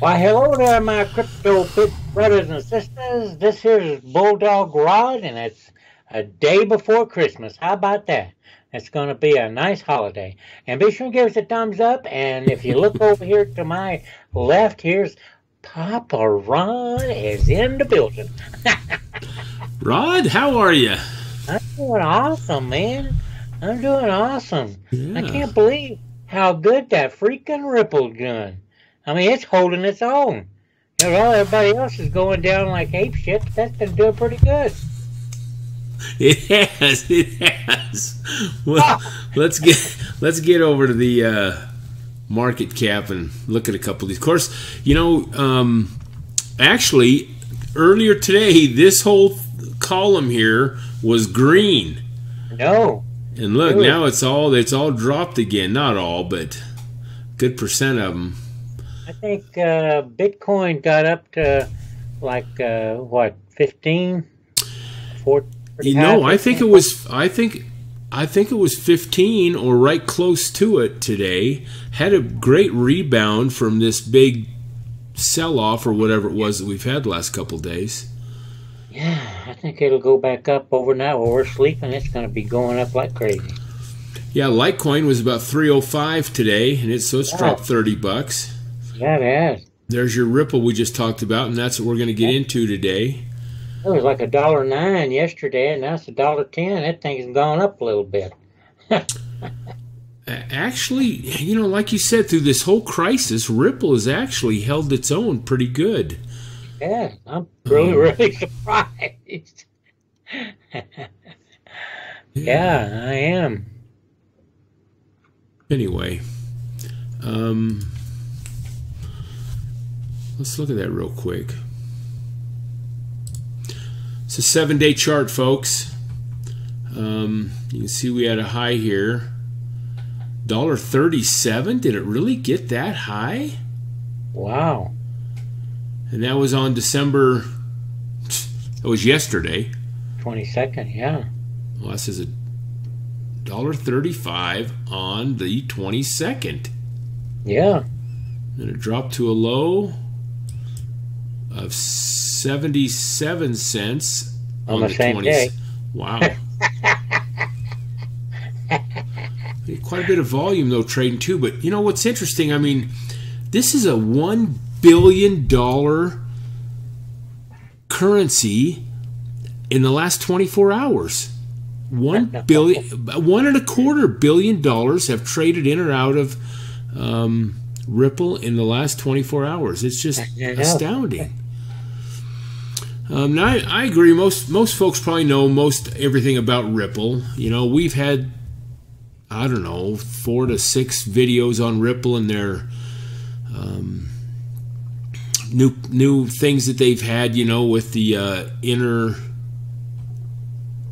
Why, hello there, my crypto big brothers and sisters. This here's Bulldog Rod, and it's a day before Christmas. How about that? It's going to be a nice holiday. And be sure to give us a thumbs up. And if you look over here to my left, here's Papa Ron is in the building. Rod, how are you? I'm doing awesome, man. I'm doing awesome. Yeah. I can't believe how good that freaking Ripple's doing. I mean, it's holding its own. You know, everybody else is going down like ape shit. That's been doing pretty good. It has. It has. Well, let's get over to the market cap and look at a couple of these. Of course, you know, actually, earlier today, this whole column here was green. No. And look, now it's all dropped again. Not all, but good percent of them. I think Bitcoin got up to like what, 15, 14. You know, I think it was 15 or right close to it today. Had a great rebound from this big sell-off or whatever it was that we've had the last couple of days. Yeah, I think it'll go back up overnight while we're sleeping. It's going to be going up like crazy. Yeah, Litecoin was about 305 today, and it's dropped $30. Yeah, it has. There's your Ripple we just talked about, and that's what we're going to get into today. It was like $1.09 yesterday, and now it's $1.10. That thing's gone up a little bit. Actually, you know, like you said, through this whole crisis, Ripple has actually held its own pretty good. Yeah, I'm really surprised. Yeah, I am. Anyway, let's look at that real quick. It's a 7-day chart, folks. You can see we had a high here. $1.37. Did it really get that high? Wow. And that was on December. It was yesterday. 22nd, yeah. Well, this is $1.35 on the 22nd. Yeah. And it dropped to a low of 77 cents on the same 20th. day. Wow. Quite a bit of volume, though, trading, too. But, you know, what's interesting, I mean, this is a $1 billion currency in the last 24 hours. $1.25 billion have traded in or out of Ripple in the last 24 hours. It's just astounding. Now, I agree. Most folks probably know everything about Ripple. You know, we've had, I don't know, 4 to 6 videos on Ripple and their new things that they've had. You know, with the inner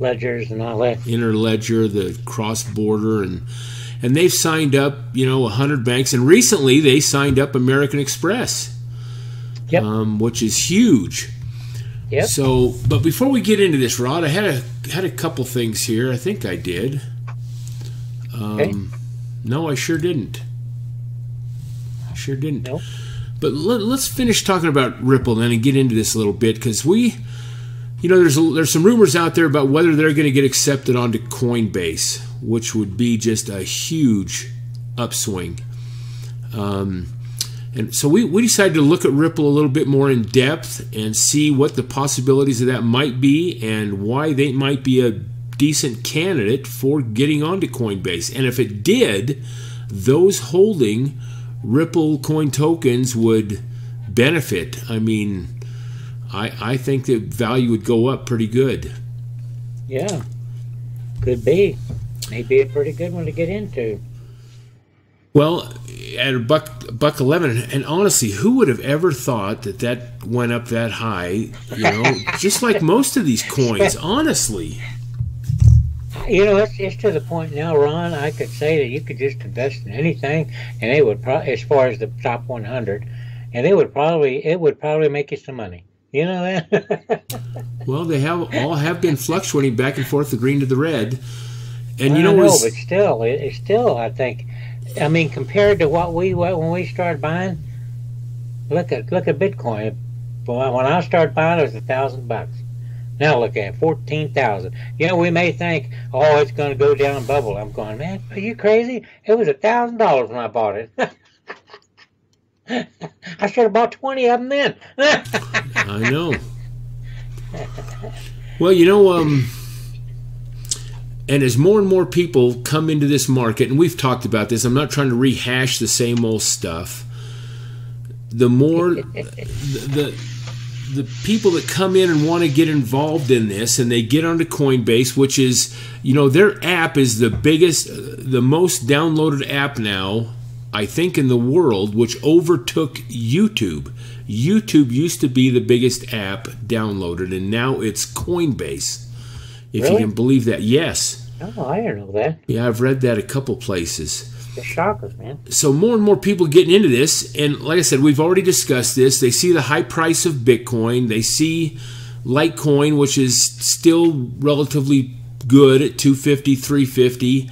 ledgers and all that. Inner ledger, the cross-border, and they've signed up, you know, 100 banks, and recently they signed up American Express, which is huge. Yep. So, but before we get into this, Rod, I had a couple things here. I think I did. Okay. No, I sure didn't. Nope. But let's finish talking about Ripple then and get into this a little bit, because you know, there's some rumors out there about whether they're going to get accepted onto Coinbase, which would be just a huge upswing. And so we decided to look at Ripple a little bit more in depth and see what the possibilities of that might be and why they might be a decent candidate for getting onto Coinbase. And if it did, those holding Ripple coin tokens would benefit. I mean, I think the value would go up pretty good. Yeah, could be. Maybe a pretty good one to get into. Well, at $1.11, and honestly, who would have ever thought that went up that high? You know, just like most of these coins, honestly. You know, it's to the point now, Ron. I could say that you could just invest in anything, and they would probably, as far as the top 100, and it would probably make you some money. You know that? Well, they all have been fluctuating back and forth, the green to the red, and you know, but still, it's still, I think. I mean, compared to when we started buying, look at Bitcoin. When I started buying, it was $1,000. Now look at it, 14,000. You know, we may think, oh, it's going to go down and bubble. I'm going, man, are you crazy? It was $1,000 when I bought it. I should have bought 20 of them then. I know. Well, you know, and as more and more people come into this market, and we've talked about this, I'm not trying to rehash the same old stuff. The more the people that come in and want to get involved in this, and they get onto Coinbase, which is, you know, their app is the biggest, the most downloaded app now, I think, in the world, which overtook YouTube. YouTube used to be the biggest app downloaded, and now it's Coinbase. If Really? you can believe that. Yes. Oh, I didn't know that. Yeah, I've read that a couple places. The shockers, man. So more and more people getting into this, and like I said, we've already discussed this. They see the high price of Bitcoin. They see Litecoin, which is still relatively good at $250, $350.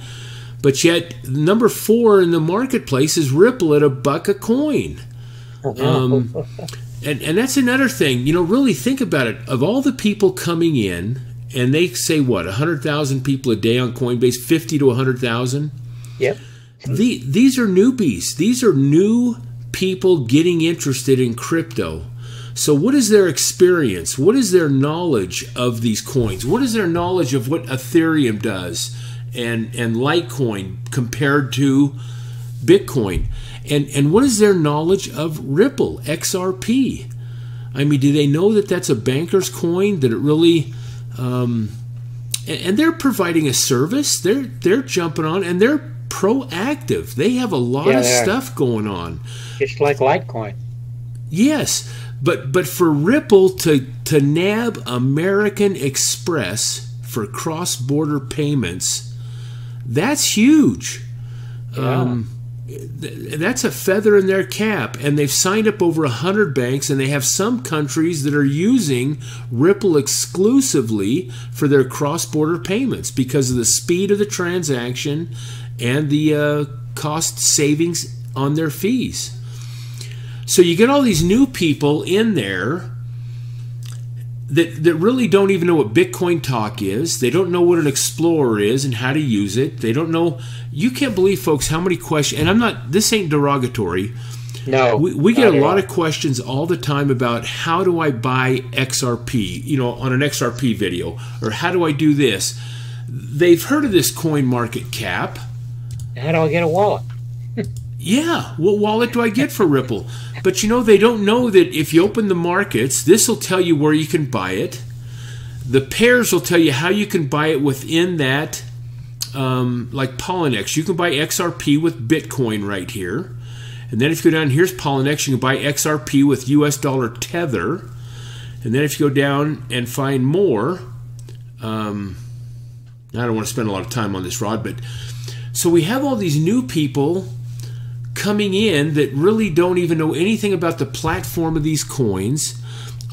But yet, number 4 in the marketplace is Ripple at $1 a coin. And that's another thing. You know, really think about it. Of all the people coming in, and they say, what, 100,000 people a day on Coinbase, 50 to 100,000? Yep. These are newbies. These are new people getting interested in crypto. So what is their experience? What is their knowledge of these coins? What is their knowledge of what Ethereum does and Litecoin compared to Bitcoin? And what is their knowledge of Ripple, XRP? I mean, do they know that that's a banker's coin, that it really... and they're providing a service. They're jumping on, and they're proactive. They have a lot of stuff going on. Just like Litecoin. Yes, but for Ripple to nab American Express for cross-border payments, that's huge. Yeah. That's a feather in their cap, and they've signed up over 100 banks, and they have some countries that are using Ripple exclusively for their cross-border payments because of the speed of the transaction and the cost savings on their fees. So you get all these new people in there that really don't even know what Bitcoin talk is. They don't know what an Explorer is and how to use it. They don't know. You can't believe, folks, how many questions. And I'm not. This ain't derogatory. No. We get a lot of questions all the time about how do I buy XRP? You know, on an XRP video, or how do I do this? They've heard of this coin market cap. How do I get a wallet? Yeah, what wallet do I get for Ripple? But you know, they don't know that if you open the markets, this will tell you where you can buy it. The pairs will tell you how you can buy it within that, like Polynex. You can buy XRP with Bitcoin right here. And then if you go down, here's Polynex, you can buy XRP with US dollar Tether. And then if you go down and find more, I don't want to spend a lot of time on this, Rod, but so we have all these new people coming in that really don't even know anything about the platform of these coins.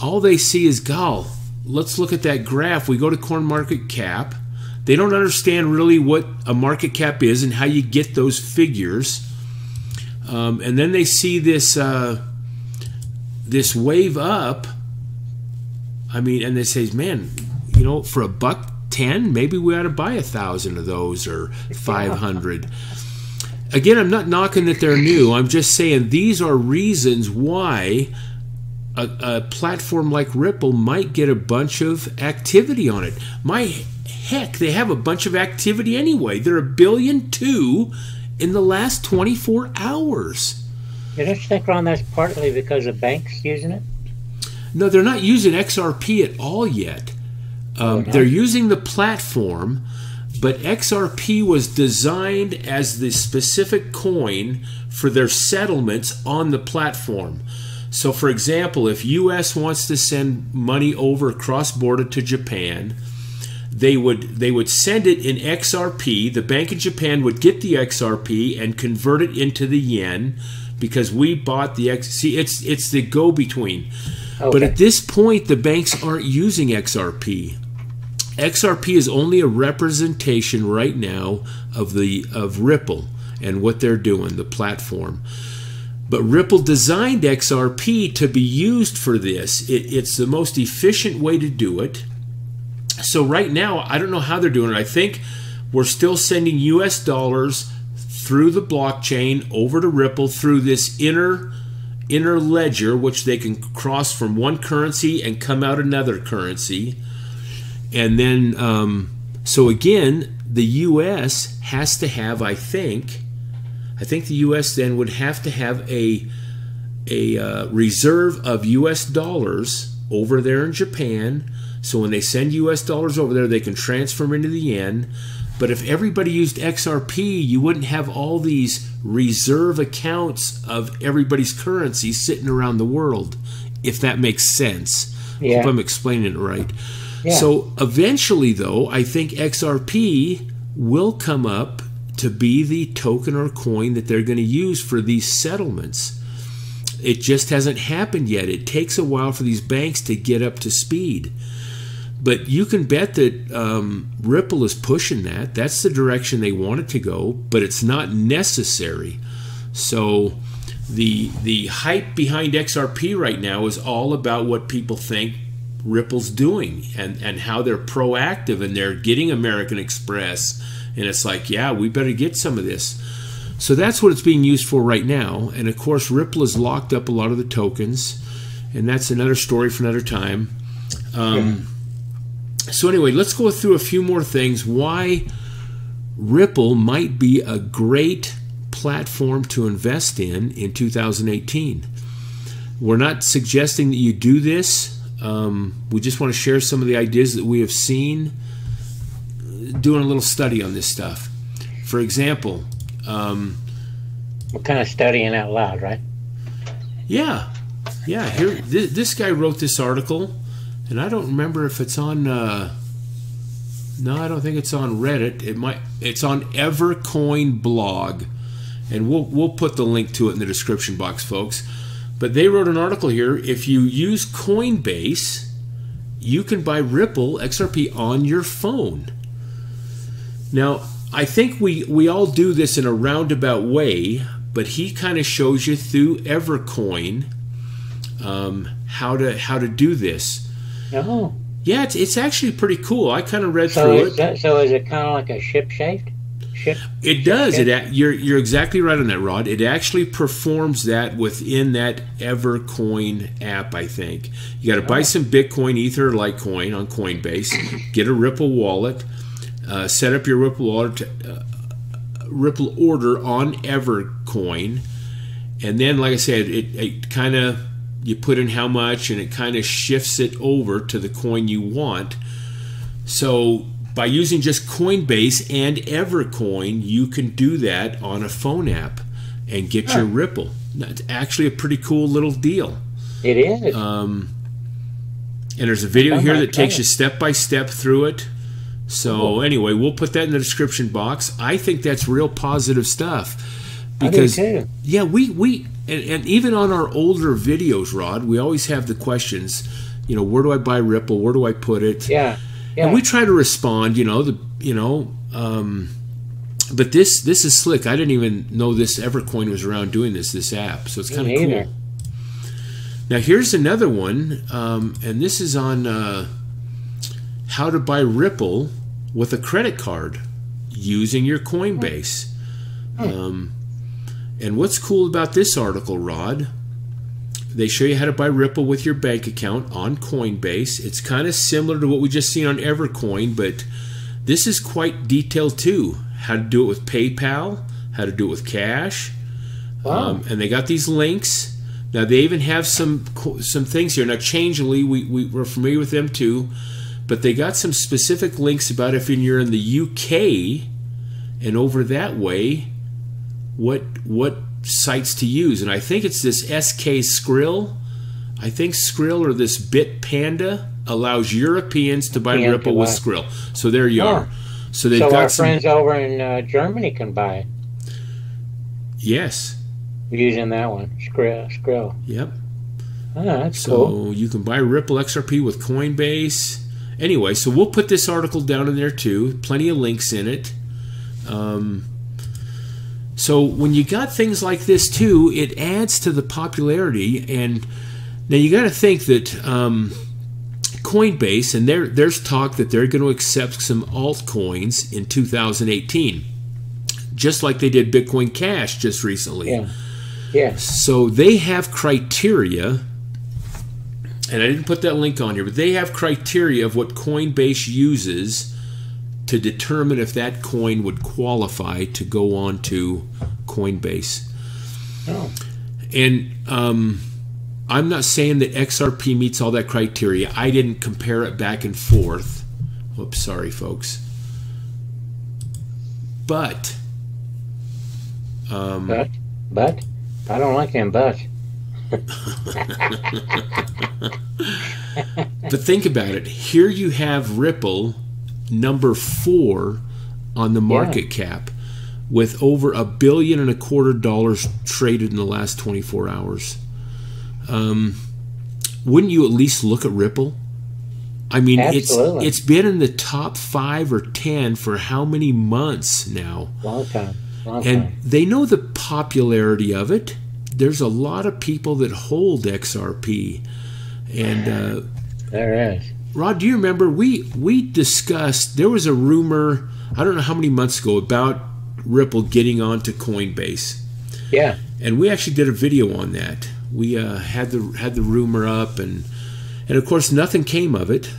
All they see is, "Gol, let's look at that graph." We go to coin market cap. They don't understand really what a market cap is and how you get those figures. And then they see this this wave up. I mean, and they say, "Man, you know, for $1.10, maybe we ought to buy 1,000 of those, or 500." Again, I'm not knocking that they're new. I'm just saying these are reasons why a platform like Ripple might get a bunch of activity on it. My heck, they have a bunch of activity anyway. They're $1.2 billion in the last 24 hours. You don't think, Ron, that's partly because of banks using it? No, they're not using XRP at all yet. They're using the platform. But XRP was designed as the specific coin for their settlements on the platform. So, for example, if US wants to send money over cross-border to Japan, they would send it in XRP. The bank in Japan would get the XRP and convert it into the yen because we bought the X. See, it's the go-between. Okay. But at this point, the banks aren't using XRP. XRP is only a representation right now of Ripple and what they're doing, the platform. But Ripple designed XRP to be used for this. It's the most efficient way to do it. So right now, I don't know how they're doing it. I think we're still sending US dollars through the blockchain over to Ripple through this inner ledger, which they can cross from one currency and come out another currency. And then, so again, the US has to have, I think the US then would have to have a reserve of US dollars over there in Japan. So when they send US dollars over there, they can transfer them into the yen. But if everybody used XRP, you wouldn't have all these reserve accounts of everybody's currency sitting around the world, if that makes sense. Yeah. Hope I'm explaining it right. Yeah. So eventually, though, I think XRP will come up to be the token or coin that they're going to use for these settlements. It just hasn't happened yet. It takes a while for these banks to get up to speed. But you can bet that Ripple is pushing that. That's the direction they want it to go, but it's not necessary. So the hype behind XRP right now is all about what people think Ripple's doing and how they're proactive and they're getting American Express. And it's like, yeah, we better get some of this. So that's what it's being used for right now. And of course, Ripple has locked up a lot of the tokens. And that's another story for another time. So anyway, let's go through a few more things. Why Ripple might be a great platform to invest in 2018. We're not suggesting that you do this. We just want to share some of the ideas that we have seen doing a little study on this stuff. For example, we're kind of studying out loud, right? Yeah. Here, this guy wrote this article, and I don't remember if it's on. No, I don't think it's on Reddit. It's on Evercoin blog, and we'll put the link to it in the description box, folks. But they wrote an article here. If you use Coinbase, you can buy Ripple XRP on your phone. Now, I think we all do this in a roundabout way, but he kind of shows you through Evercoin how to do this. Oh. Yeah, it's actually pretty cool. I kind of read through it. So is it kind of like a ship-shaped? It does. You're exactly right on that, Rod. It actually performs that within that Evercoin app, I think. You got to buy some Bitcoin, Ether, or Litecoin on Coinbase, get a Ripple wallet, set up your Ripple wallet, Ripple order on Evercoin, and then, like I said, it kind of, you put in how much, and it kind of shifts it over to the coin you want. So by using just Coinbase and Evercoin, you can do that on a phone app and get your Ripple. That's actually a pretty cool little deal. It is. And there's a video here that takes you step by step through it. So anyway, we'll put that in the description box. I think that's real positive stuff. Because, I do too. yeah, and even on our older videos, Rod, we always have the questions, where do I buy Ripple? Where do I put it? Yeah. And we try to respond, but this is slick. I didn't even know this Evercoin was around doing this app, so it's kind of cool. Now here's another one, and this is on how to buy Ripple with a credit card using your Coinbase. And what's cool about this article, Rod? They show you how to buy Ripple with your bank account on Coinbase. It's kind of similar to what we just seen on Evercoin, but this is quite detailed too. How to do it with PayPal, how to do it with cash. Wow. And they got these links. Now they even have some things here. Now Changelly, we're familiar with them too, but they got some specific links about if you're in the UK and over that way, what sites to use. And I think it's this SK Skrill. I think Skrill or this Bitpanda allows Europeans to buy Ripple with Skrill. So there you are. So they've got our friends over in Germany can buy it. Yes. Using that one, Skrill. Yep. Oh, that's cool. So you can buy Ripple XRP with Coinbase. Anyway, so we'll put this article down in there too. Plenty of links in it. So when you got things like this too, it adds to the popularity. And now you got to think that Coinbase, and there's talk that they're going to accept some altcoins in 2018, just like they did Bitcoin Cash just recently. Yeah. Yeah. So they have criteria, and I didn't put that link on here, but they have criteria of what Coinbase uses to determine if that coin would qualify to go on to Coinbase. Oh. And I'm not saying that XRP meets all that criteria. I didn't compare it back and forth. Whoops, sorry, folks. But I don't like him, but. But think about it. Here you have Ripple, number 4 on the market cap, with over $1.25 billion traded in the last 24 hours. Wouldn't you at least look at Ripple? I mean, it's been in the top 5 or 10 for how many months now? Long time. And they know the popularity of it. There's a lot of people that hold XRP. And there is. Rod, do you remember we discussed, there was a rumor, I don't know how many months ago, about Ripple getting onto Coinbase. Yeah. And we actually did a video on that. We had the rumor up, and of course nothing came of it.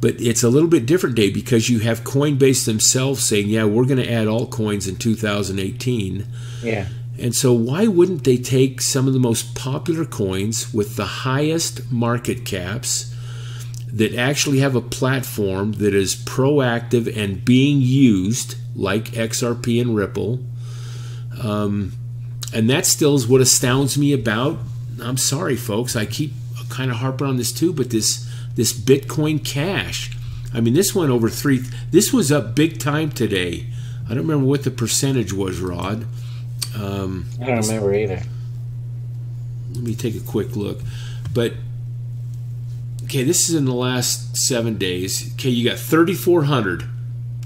But it's a little bit different day because you have Coinbase themselves saying, yeah, we're going to add altcoins in 2018. Yeah. And so why wouldn't they take some of the most popular coins with the highest market caps that actually have a platform that is proactive and being used, like XRP and Ripple? And that still is what astounds me about, I'm sorry, folks, I keep kind of harping on this too, but this Bitcoin Cash. I mean, this went over this was up big time today. I don't remember what the percentage was, Rod. I don't remember either. Let me take a quick look. But, okay, this is in the last 7 days. Okay, you got 3,400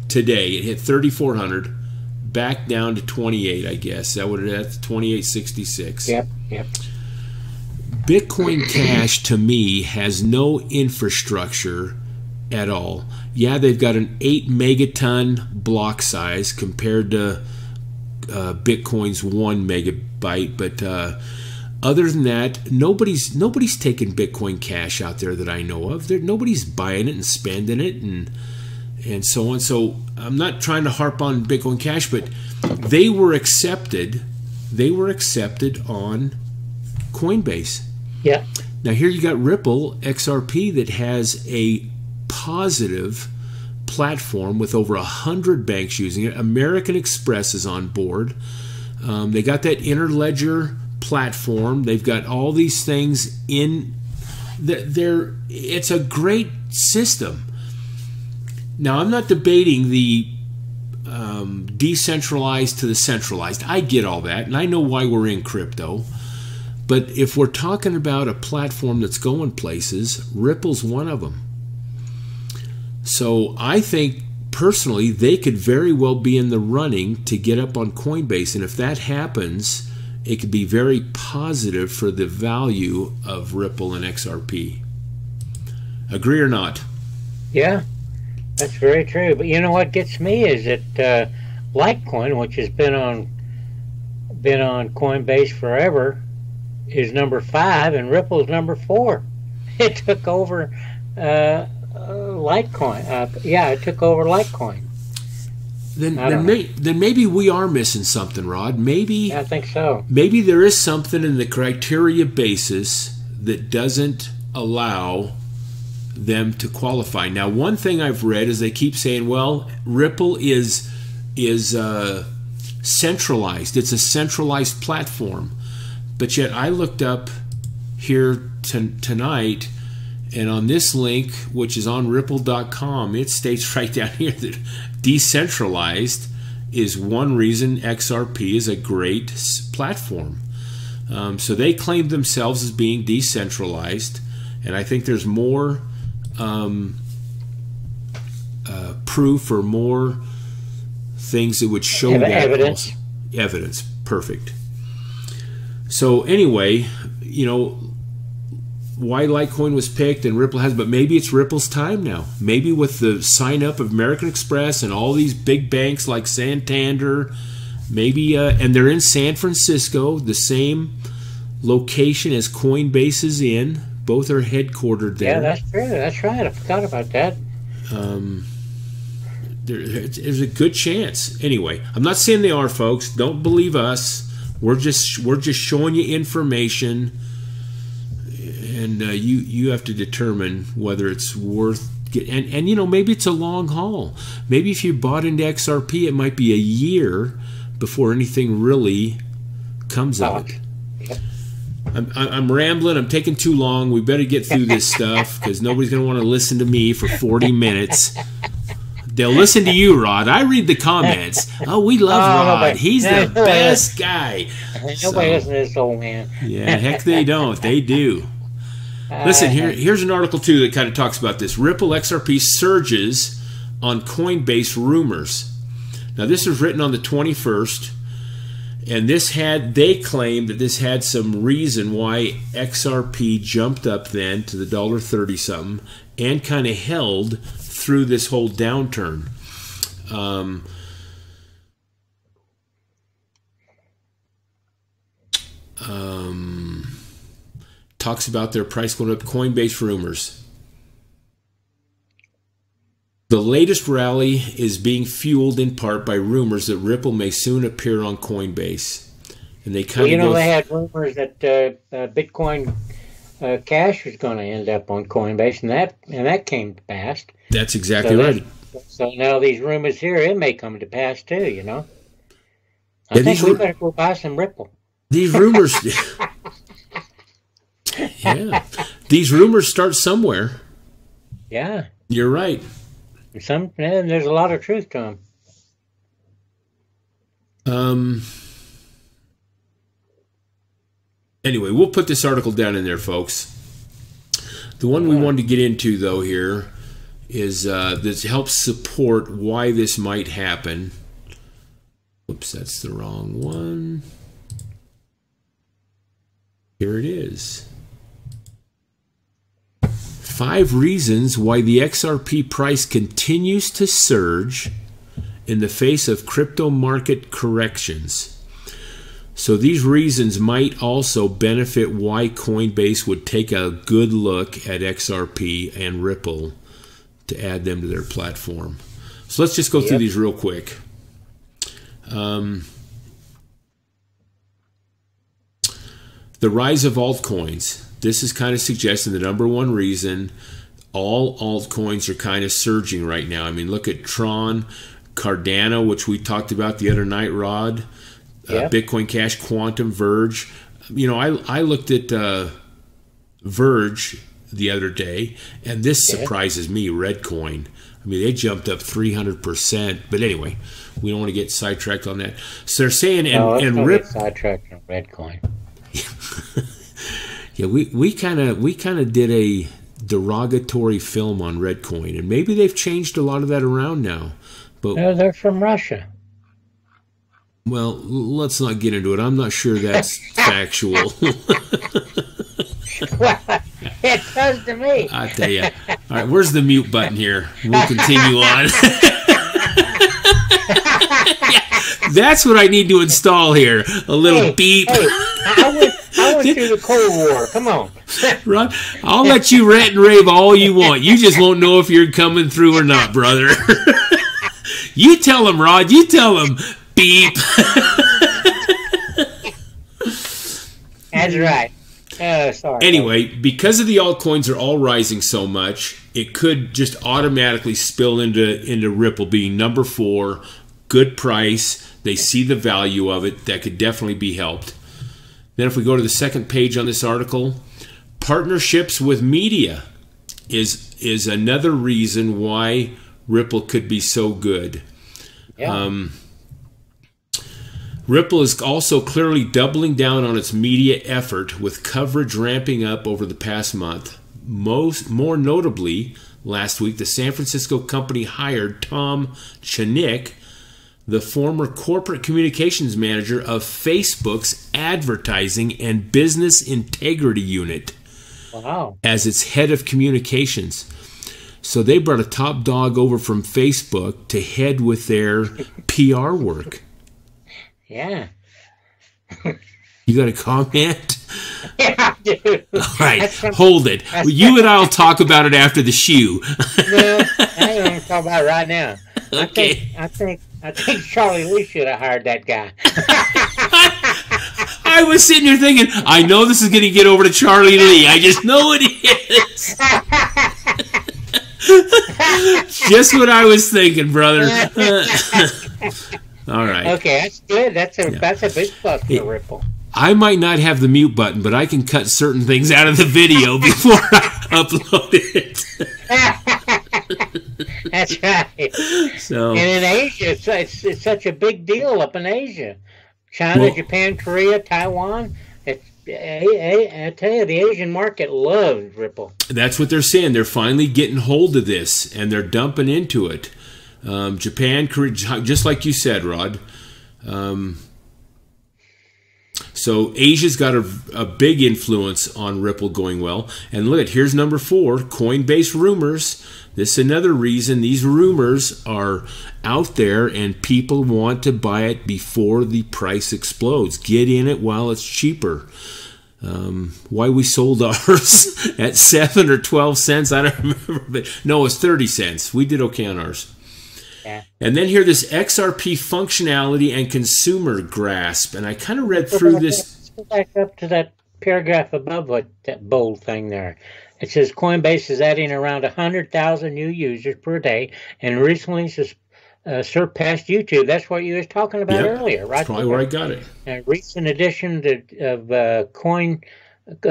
today. It hit 3,400, back down to 28, I guess. That would have 28.66. Yep. Bitcoin Cash, to me, has no infrastructure at all. Yeah, they've got an 8 megaton block size compared to Bitcoin's 1 megabyte, but other than that, nobody's taking Bitcoin Cash out there that I know of. Nobody's buying it and spending it and so on. So I'm not trying to harp on Bitcoin Cash, but they were accepted. They were accepted on Coinbase. Yeah. Now here you got Ripple XRP that has a positive platform with over 100 banks using it. American Express is on board. They got that Interledger platform. They've got all these things in there. It's a great system. Now, I'm not debating the decentralized to the centralized. I get all that, and I know why we're in crypto. But if we're talking about a platform that's going places, Ripple's one of them. So I think, personally, they could very well be in the running to get up on Coinbase. And if that happens, it could be very positive for the value of Ripple and XRP. Agree or not? Yeah, that's very true. But you know what gets me is that Litecoin, which has been on Coinbase forever, is number 5 and Ripple's number 4. It took over Litecoin. It took over Litecoin. Then maybe we are missing something, Rod. Maybe I think so. Maybe there is something in the criteria basis that doesn't allow them to qualify. Now, one thing I've read is they keep saying, well, Ripple is centralized. It's a centralized platform. But yet I looked up here tonight, and on this link, which is on ripple.com, it states right down here that decentralized is one reason XRP is a great platform. So they claim themselves as being decentralized, and I think there's more proof or more things that would show that. Evidence. evidence. Perfect. So anyway, you know, why Litecoin was picked and Ripple has, but maybe it's Ripple's time now. Maybe with the sign up of American Express and all these big banks like Santander, maybe, and they're in San Francisco, the same location as Coinbase is in. Both are headquartered there. Yeah, that's true. That's right. I forgot about that. There's a good chance. Anyway, I'm not saying they are, folks. Don't believe us. We're just showing you information, and you have to determine whether it's worth getting. And you know, maybe it's a long haul. Maybe if you bought into XRP, it might be a year before anything really comes of it. Yep. I'm rambling. I'm taking too long. We better get through this stuff because nobody's going to want to listen to me for 40 minutes. They'll listen to you, Rod. I read the comments. Oh, we love Rod. He's the best guy. Nobody listens to this old man. Yeah, heck they don't. They do. Listen, here's an article, too, that kind of talks about this. Ripple XRP surges on Coinbase rumors. Now, this was written on the 21st. And they claimed that this had some reason why XRP jumped up then to the $1.30 something and kind of held through this whole downturn. Talks about their price going up. Coinbase rumors. The latest rally is being fueled in part by rumors that Ripple may soon appear on Coinbase, and they kind of they had rumors that Bitcoin Cash was going to end up on Coinbase, and that came to pass. That's exactly right. So now these rumors here, it may come to pass too. You know, I think we better go buy some Ripple. These rumors, yeah, these rumors start somewhere. Yeah, you're right. And there's a lot of truth to them. Anyway, we'll put this article down in there, folks. The one we wanted to get into, though, here is this helps support why this might happen. Oops, that's the wrong one. Here it is. 5 reasons why the XRP price continues to surge in the face of crypto market corrections. So these reasons might also benefit why Coinbase would take a good look at XRP and Ripple to add them to their platform. So let's just go through these real quick. The rise of altcoins. This is kind of suggesting the number one reason all altcoins are kind of surging right now. I mean, look at Tron, Cardano, which we talked about the other night, Rod, Bitcoin Cash, Quantum, Verge. You know, I looked at Verge the other day, and this surprises me, Redcoin. I mean, they jumped up 300%. But anyway, we don't want to get sidetracked on that. So they're saying, and Rip sidetracked on Redcoin. Yeah, we kind of did a derogatory film on Redcoin, and maybe they've changed a lot of that around now. But no, they're from Russia. Well, let's not get into it. I'm not sure that's factual. Well, it does to me. I tell you. All right, where's the mute button here? We'll continue on. That's what I need to install here. A little beep. Hey, I went through the Cold War. Come on. Ron, I'll let you rant and rave all you want. You just won't know if you're coming through or not, brother. You tell him, Rod. You tell him. Beep. That's right. Sorry. Anyway, because of the altcoins are all rising so much, it could just automatically spill into Ripple being number 4. Good price. They see the value of it. That could definitely be helped. Then if we go to the second page on this article, partnerships with media is another reason why Ripple could be so good. Yeah. Ripple is also clearly doubling down on its media effort with coverage ramping up over the past month. More notably, last week, the San Francisco company hired Tom Chenick the former corporate communications manager of Facebook's advertising and business integrity unit. Wow. As its head of communications. So they brought a top dog over from Facebook to head with their PR work. Yeah. You got a comment? Yeah, I do. All right, hold it. You and I'll talk about it after the shoe. No, I don't want to talk about it right now. Okay. I think Charlie Lee should have hired that guy. I was sitting here thinking, I know this is going to get over to Charlie Lee. I just know it is. Just what I was thinking, brother. All right. Okay, that's good. That's a big plus for Ripple. I might not have the mute button, but I can cut certain things out of the video before I upload it. That's right. So, and in Asia, it's such a big deal up in Asia. China, Japan, Korea, Taiwan. I tell you, the Asian market loves Ripple. That's what they're saying. They're finally getting hold of this, and they're dumping into it. Japan, Korea, just like you said, Rod. So Asia's got a big influence on Ripple going well. And look, here's number 4, Coinbase rumors. This is another reason these rumors are out there and people want to buy it before the price explodes. Get in it while it's cheaper. Why we sold ours at 7 or 12 cents, I don't remember. But no, it's 30 cents. We did okay on ours. Yeah. And then here, this XRP functionality and consumer grasp. And I kind of read through this. Let's go back up to that paragraph above that bold thing there. It says Coinbase is adding around 100,000 new users per day and recently surpassed YouTube. That's what you was talking about earlier, right? That's probably where I got it. A recent addition of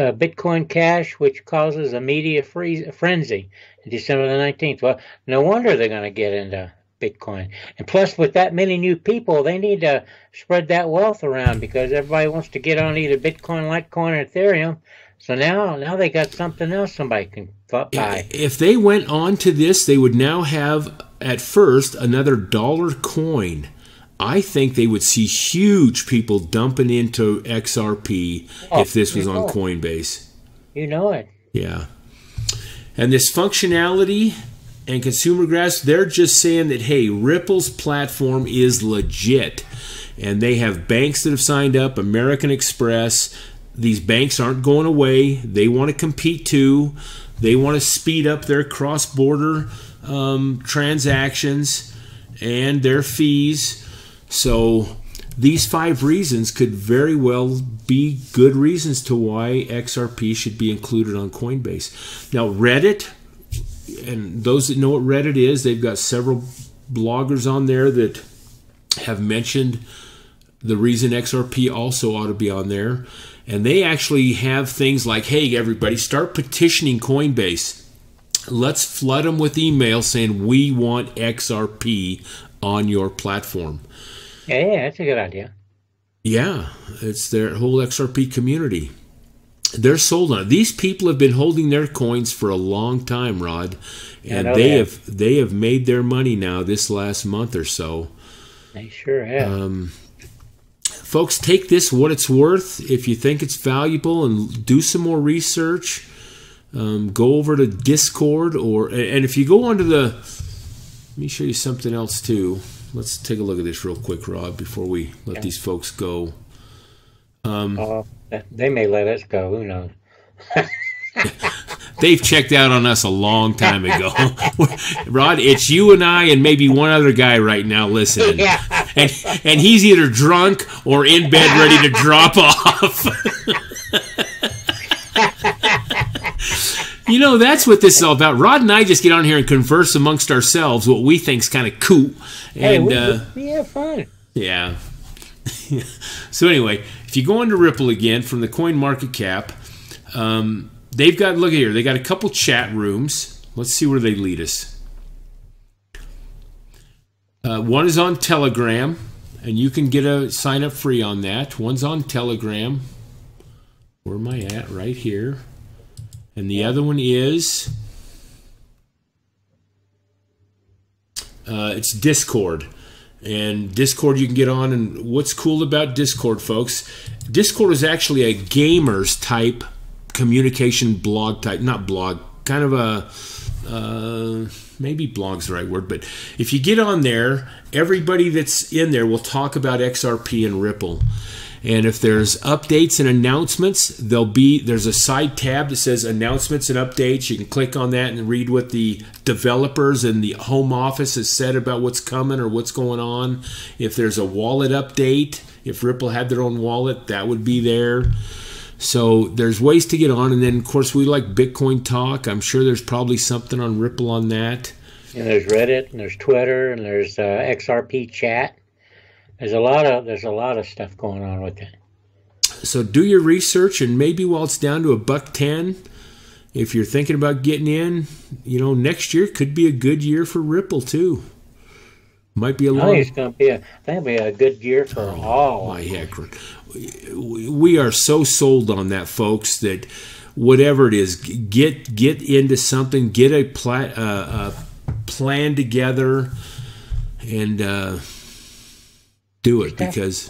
Bitcoin Cash, which causes a media frenzy December the 19th. Well, no wonder they're going to get into Bitcoin. And plus, with that many new people, they need to spread that wealth around because everybody wants to get on either Bitcoin, Litecoin, or Ethereum. So now they got something else somebody can buy. If they went on to this, they would now have, at first, another dollar coin. I think they would see huge people dumping into XRP if this was on Coinbase. You know it. Yeah. And this functionality and consumer grasp, they're just saying that, hey, Ripple's platform is legit. And they have banks that have signed up, American Express. These banks aren't going away. They want to compete too. They want to speed up their cross-border transactions and their fees. So these 5 reasons could very well be good reasons to why XRP should be included on Coinbase. Now, Reddit, and those that know what Reddit is, they've got several bloggers on there that have mentioned the reason XRP also ought to be on there. And they actually have things like, hey, everybody, start petitioning Coinbase. Let's flood them with emails saying we want XRP on your platform. Yeah, that's a good idea. Yeah, it's their whole XRP community. They're sold on it. These people have been holding their coins for a long time, Rod, and they have made their money now this last month or so. They sure have. Folks, take this what it's worth. If you think it's valuable, and do some more research. Go over to Discord, and if you go onto the, let me show you something else too. Let's take a look at this real quick, Rob, before we let these folks go. They may let us go. Who knows? They've checked out on us a long time ago. Rod, it's you and I and maybe one other guy right now listening. Yeah. And he's either drunk or in bed ready to drop off. You know, that's what this is all about. Rod and I just get on here and converse amongst ourselves what we think's kind of cool. And we have fun. Yeah. So anyway, if you go into Ripple again from the Coin Market Cap, they've got, look at here, they got a couple chat rooms. Let's see where they lead us. One is on Telegram, and you can get a sign up free on that. One's on Telegram. Where am I at? Right here. And the other one is, it's Discord. And Discord you can get on. And what's cool about Discord, folks, Discord is actually a gamers type communication blog type, not blog, kind of a, maybe blog's the right word, but if you get on there, everybody that's in there will talk about XRP and Ripple. And if there's updates and announcements, there's a side tab that says announcements and updates. You can click on that and read what the developers and the home office has said about what's coming or what's going on. If there's a wallet update, if Ripple had their own wallet, that would be there. So there's ways to get on. And then, of course, we like Bitcoin Talk. I'm sure there's probably something on Ripple on that. And there's Reddit, and there's Twitter, and there's XRP chat. There's a lot of stuff going on with it. So do your research, and maybe while it's down to $1.10, if you're thinking about getting in, next year could be a good year for Ripple too. Might be a long. I think it'll be a good year for all. My heck, we are so sold on that, folks. That whatever it is, get into something, get a plan together, and do it, because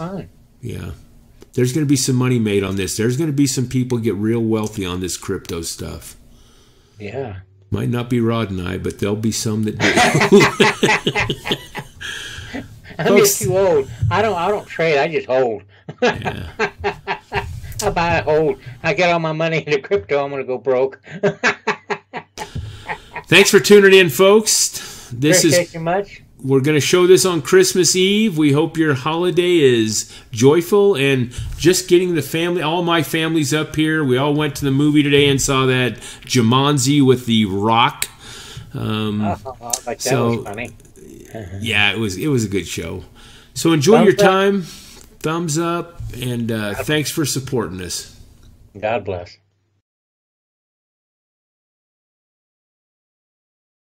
there's going to be some money made on this. There's going to be some people get real wealthy on this crypto stuff. Yeah. Might not be Rod and I, but there'll be some that do. I'm just too old. I don't trade. I just hold. Yeah. I buy, hold. I get all my money into crypto. I'm going to go broke. Thanks for tuning in, folks. Appreciate you much. We're going to show this on Christmas Eve. We hope your holiday is joyful, and just getting the family, all my family's up here. We all went to the movie today and saw that Jumanji with The Rock. That was funny. Yeah, it was a good show. So enjoy your time. Thumbs up, and thanks for supporting us. God bless.